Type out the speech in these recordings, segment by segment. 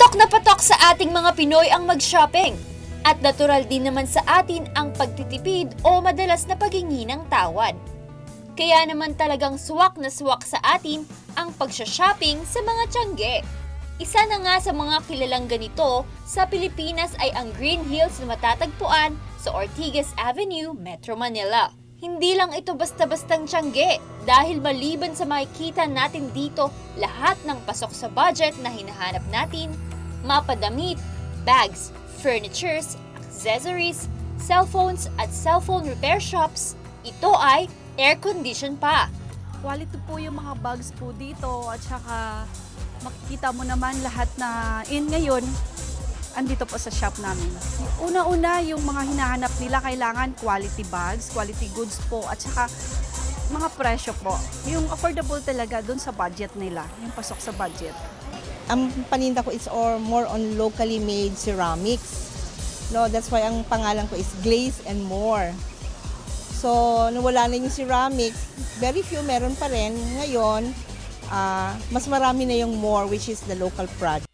Patok na patok sa ating mga Pinoy ang mag-shopping. At natural din naman sa atin ang pagtitipid o madalas na paghingi ng tawad. Kaya naman talagang swak na swak sa atin ang pagsha-shopping sa mga tiyangge. Isa na nga sa mga kilalang ganito sa Pilipinas ay ang Green Hills na matatagpuan sa Ortigas Avenue, Metro Manila. Hindi lang ito basta-bastang tiyangge dahil maliban sa makikita natin dito lahat ng pasok sa budget na hinahanap natin, mapadamit, bags, furnitures, accessories, cellphones at cellphone repair shops, ito ay air-condition pa. Quality po yung mga bags po dito at saka makikita mo naman lahat na ngayon andito po sa shop namin. Una-una yung mga hinahanap nila kailangan quality bags, quality goods po at saka mga presyo po. Yung affordable talaga dun sa budget nila, yung pasok sa budget. Ang paninda ko is more on locally made ceramics. No, that's why ang pangalan ko is Glaze and More. So, nawala na yung ceramics, very few meron pa rin. Ngayon, mas marami na yung more, which is the local product.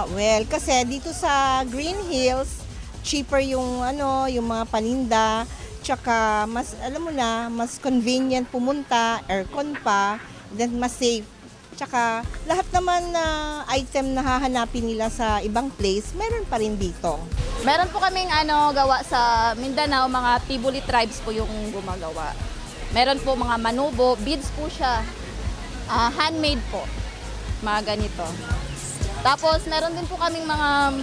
Well, kasi dito sa Green Hills, cheaper yung yung mga paninda, tsaka mas alam mo na, mas convenient pumunta, aircon pa, then mas safe. Tsaka lahat naman na item na hahanapin nila sa ibang place, meron pa rin dito. Meron po kaming gawa sa Mindanao, mga Tibuli tribes po yung gumagawa. Meron po mga manubo, beads po siya. Handmade po, mga ganito. Tapos meron din po kaming mga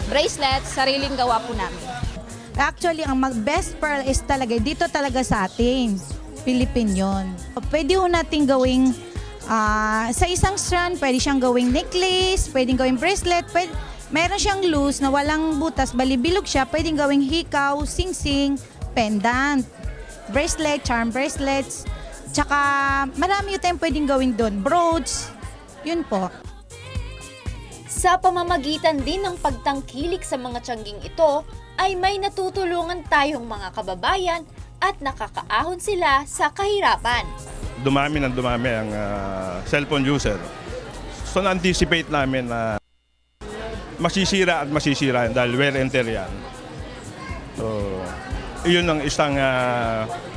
bracelets, sariling gawa po namin. Actually, ang best pearl is talaga, dito talaga sa atin, Philippine yun. Pwede ho natin gawing sa isang strand, pwede siyang gawing necklace, pwedeng gawing bracelet, meron siyang loose na walang butas, balibilog siya, pwedeng gawing hikaw, singsing, pendant, bracelet, charm bracelets, tsaka marami yung tayong pwedeng gawin doon, brooch, yun po. Sa pamamagitan din ng pagtangkilik sa mga tiyangging ito, ay may natutulungan tayong mga kababayan at nakakaahon sila sa kahirapan. Dumami ang cellphone user. So na-anticipate namin na masisira at masisira dahil wear and tear yan. So, iyon ang isang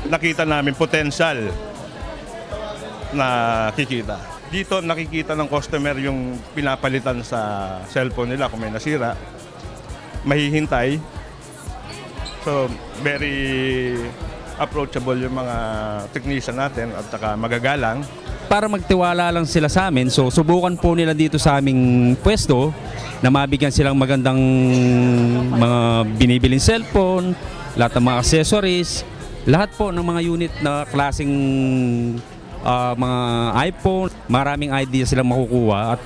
nakita namin potential na kikita. Dito nakikita ng customer yung pinapalitan sa cellphone nila kung may nasira. Mahihintay. So, very approachable yung mga technician natin at saka magagalang. Para magtiwala lang sila sa amin, so subukan po nila dito sa aming pwesto na mabigyan silang magandang mga binibiling cellphone, lahat ng mga accessories, lahat po ng mga unit na klaseng mga iPhone, maraming idea silang makukuha at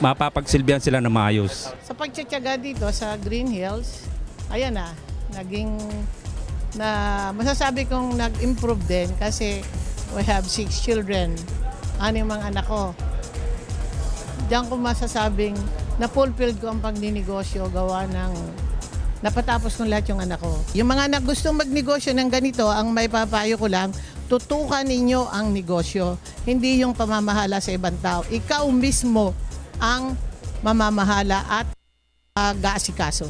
mapapagsilbihan sila na maayos. Sa pagtsatsaga dito sa Green Hills, ayan masasabi kong nag-improve din kasi we have 6 children, 6 mga anak ko. Diyan ko masasabing na-fulfilled ko ang pagninegosyo gawa ng napatapos kong lahat yung anak ko. Yung mga anak gustong magnegosyo ng ganito, ang may papayo ko lang, tutukan ninyo ang negosyo, hindi yung pamamahala sa ibang tao. Ikaw mismo ang mamamahala at gaasikaso.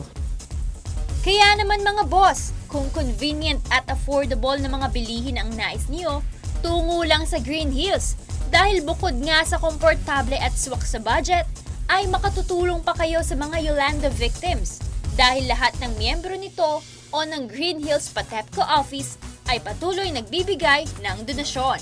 Kaya naman mga boss, kung convenient at affordable na mga bilihin ang nais niyo, tungo lang sa Green Hills. Dahil bukod nga sa komportable at swak sa budget, ay makatutulong pa kayo sa mga Yolanda victims. Dahil lahat ng miyembro nito o ng Green Hills Patepco Office ay patuloy nagbibigay ng donasyon.